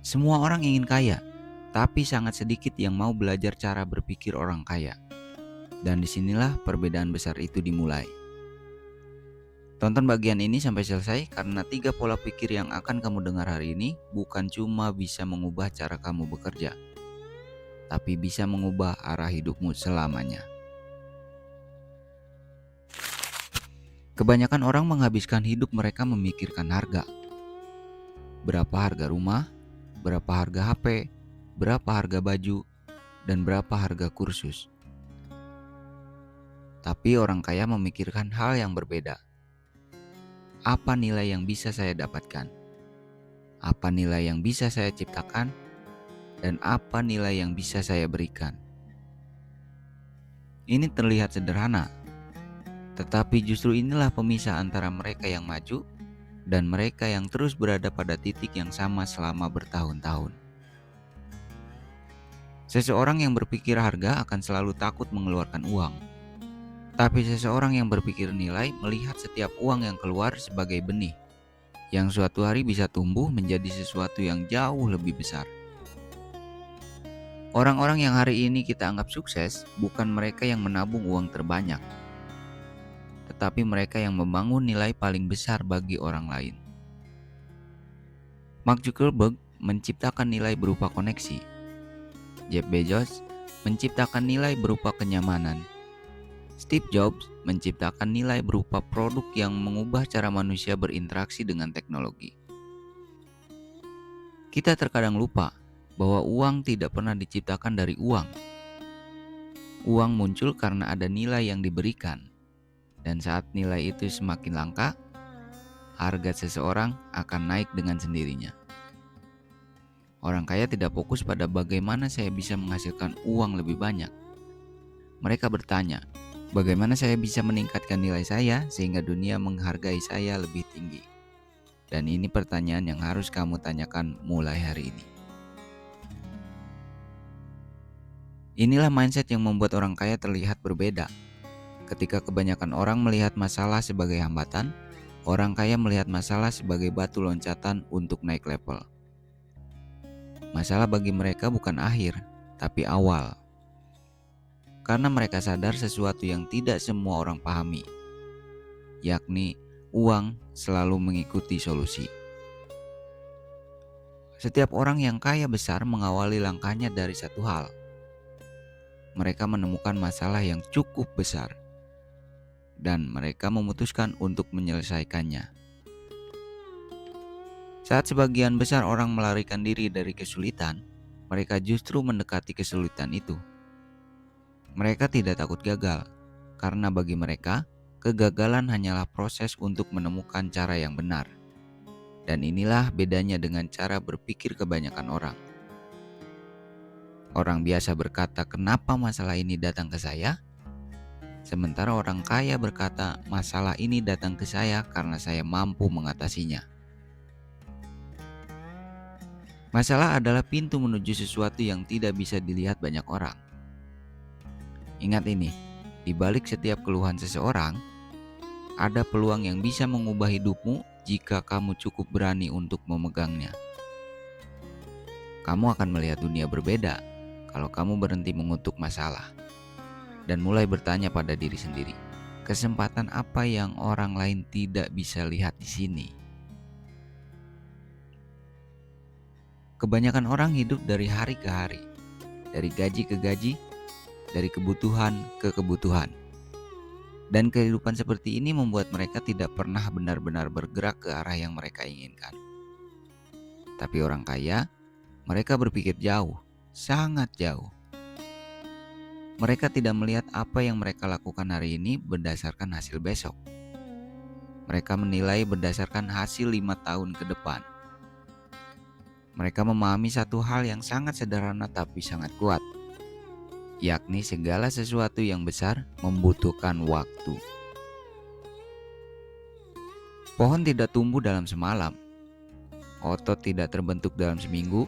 Semua orang ingin kaya, tapi sangat sedikit yang mau belajar cara berpikir orang kaya. Dan disinilah perbedaan besar itu dimulai. Tonton bagian ini sampai selesai karena 3 pola pikir yang akan kamu dengar hari ini bukan cuma bisa mengubah cara kamu bekerja, tapi bisa mengubah arah hidupmu selamanya. Kebanyakan orang menghabiskan hidup mereka memikirkan harga. Berapa harga rumah, berapa harga HP, berapa harga baju, dan berapa harga kursus. Tapi orang kaya memikirkan hal yang berbeda. Apa nilai yang bisa saya dapatkan? Apa nilai yang bisa saya ciptakan? Dan apa nilai yang bisa saya berikan? Ini terlihat sederhana, tetapi justru inilah pemisah antara mereka yang maju dan mereka yang terus berada pada titik yang sama selama bertahun-tahun. Seseorang yang berpikir harga akan selalu takut mengeluarkan uang. Tapi seseorang yang berpikir nilai melihat setiap uang yang keluar sebagai benih yang suatu hari bisa tumbuh menjadi sesuatu yang jauh lebih besar. Orang-orang yang hari ini kita anggap sukses bukan mereka yang menabung uang terbanyak, tetapi mereka yang membangun nilai paling besar bagi orang lain. Mark Zuckerberg menciptakan nilai berupa koneksi. Jeff Bezos menciptakan nilai berupa kenyamanan. Steve Jobs menciptakan nilai berupa produk yang mengubah cara manusia berinteraksi dengan teknologi. Kita terkadang lupa bahwa uang tidak pernah diciptakan dari uang. Uang muncul karena ada nilai yang diberikan, dan saat nilai itu semakin langka, harga seseorang akan naik dengan sendirinya. Orang kaya tidak fokus pada bagaimana saya bisa menghasilkan uang lebih banyak. Mereka bertanya, bagaimana saya bisa meningkatkan nilai saya sehingga dunia menghargai saya lebih tinggi? Dan ini pertanyaan yang harus kamu tanyakan mulai hari ini. Inilah mindset yang membuat orang kaya terlihat berbeda. Ketika kebanyakan orang melihat masalah sebagai hambatan, orang kaya melihat masalah sebagai batu loncatan untuk naik level. Masalah bagi mereka bukan akhir, tapi awal. Karena mereka sadar sesuatu yang tidak semua orang pahami, yakni uang selalu mengikuti solusi. Setiap orang yang kaya besar mengawali langkahnya dari satu hal. Mereka menemukan masalah yang cukup besar, dan mereka memutuskan untuk menyelesaikannya. Saat sebagian besar orang melarikan diri dari kesulitan, mereka justru mendekati kesulitan itu. Mereka tidak takut gagal, karena bagi mereka, kegagalan hanyalah proses untuk menemukan cara yang benar. Dan inilah bedanya dengan cara berpikir kebanyakan orang. Orang biasa berkata, "Kenapa masalah ini datang ke saya?" Sementara orang kaya berkata, "Masalah ini datang ke saya karena saya mampu mengatasinya." Masalah adalah pintu menuju sesuatu yang tidak bisa dilihat banyak orang. Ingat ini, di balik setiap keluhan seseorang, ada peluang yang bisa mengubah hidupmu jika kamu cukup berani untuk memegangnya. Kamu akan melihat dunia berbeda kalau kamu berhenti mengutuk masalah dan mulai bertanya pada diri sendiri, kesempatan apa yang orang lain tidak bisa lihat di sini? Kebanyakan orang hidup dari hari ke hari, dari gaji ke gaji, dari kebutuhan ke kebutuhan. Dan kehidupan seperti ini membuat mereka tidak pernah benar-benar bergerak ke arah yang mereka inginkan. Tapi orang kaya, mereka berpikir jauh, sangat jauh. Mereka tidak melihat apa yang mereka lakukan hari ini berdasarkan hasil besok. Mereka menilai berdasarkan hasil 5 tahun ke depan. Mereka memahami satu hal yang sangat sederhana tapi sangat kuat, yakni segala sesuatu yang besar membutuhkan waktu. Pohon tidak tumbuh dalam semalam, otot tidak terbentuk dalam seminggu,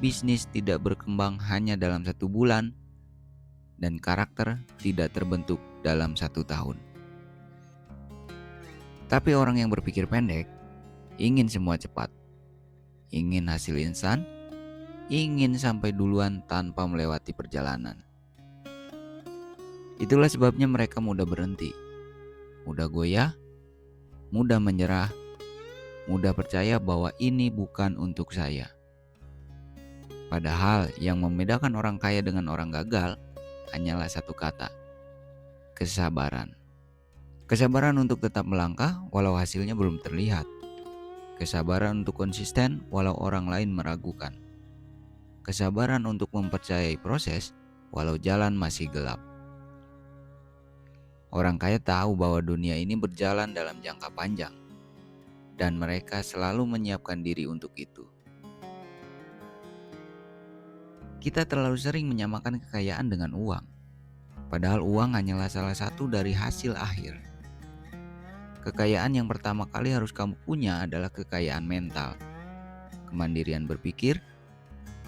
bisnis tidak berkembang hanya dalam 1 bulan, dan karakter tidak terbentuk dalam 1 tahun. Tapi orang yang berpikir pendek ingin semua cepat, ingin hasil instan, ingin sampai duluan tanpa melewati perjalanan. Itulah sebabnya mereka mudah berhenti, mudah goyah, mudah menyerah, mudah percaya bahwa ini bukan untuk saya. Padahal yang membedakan orang kaya dengan orang gagal hanyalah satu kata: kesabaran. Kesabaran untuk tetap melangkah walau hasilnya belum terlihat. Kesabaran untuk konsisten walau orang lain meragukan. Kesabaran untuk mempercayai proses walau jalan masih gelap. Orang kaya tahu bahwa dunia ini berjalan dalam jangka panjang, dan mereka selalu menyiapkan diri untuk itu. Kita terlalu sering menyamakan kekayaan dengan uang, padahal uang hanyalah salah satu dari hasil akhir. Kekayaan yang pertama kali harus kamu punya adalah kekayaan mental, kemandirian berpikir,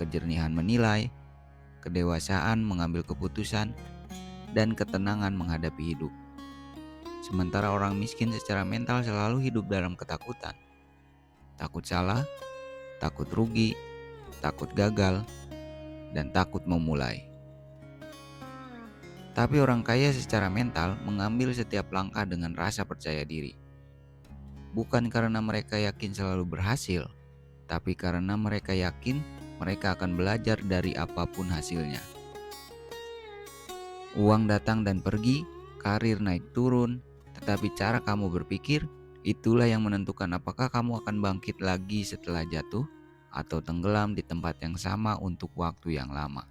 kejernihan menilai, kedewasaan mengambil keputusan, dan ketenangan menghadapi hidup. Sementara orang miskin secara mental selalu hidup dalam ketakutan. Takut salah, takut rugi, takut gagal, dan takut memulai. Tapi orang kaya secara mental mengambil setiap langkah dengan rasa percaya diri. Bukan karena mereka yakin selalu berhasil, tapi karena mereka yakin mereka akan belajar dari apapun hasilnya. Uang datang dan pergi, karir naik turun, tetapi cara kamu berpikir, itulah yang menentukan apakah kamu akan bangkit lagi setelah jatuh atau tenggelam di tempat yang sama untuk waktu yang lama.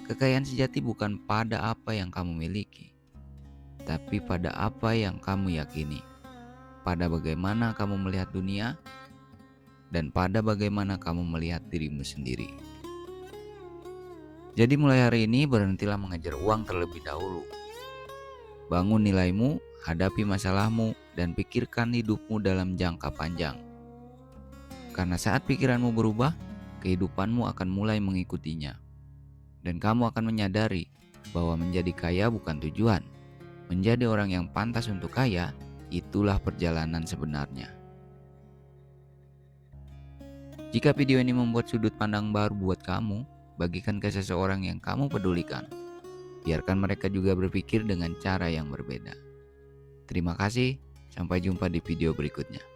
Kekayaan sejati bukan pada apa yang kamu miliki, tapi pada apa yang kamu yakini, pada bagaimana kamu melihat dunia, dan pada bagaimana kamu melihat dirimu sendiri. Jadi mulai hari ini berhentilah mengejar uang terlebih dahulu. Bangun nilaimu, hadapi masalahmu, dan pikirkan hidupmu dalam jangka panjang. Karena saat pikiranmu berubah, kehidupanmu akan mulai mengikutinya. Dan kamu akan menyadari bahwa menjadi kaya bukan tujuan. Menjadi orang yang pantas untuk kaya, itulah perjalanan sebenarnya. Jika video ini membuat sudut pandang baru buat kamu, bagikan ke seseorang yang kamu pedulikan. Biarkan mereka juga berpikir dengan cara yang berbeda. Terima kasih, sampai jumpa di video berikutnya.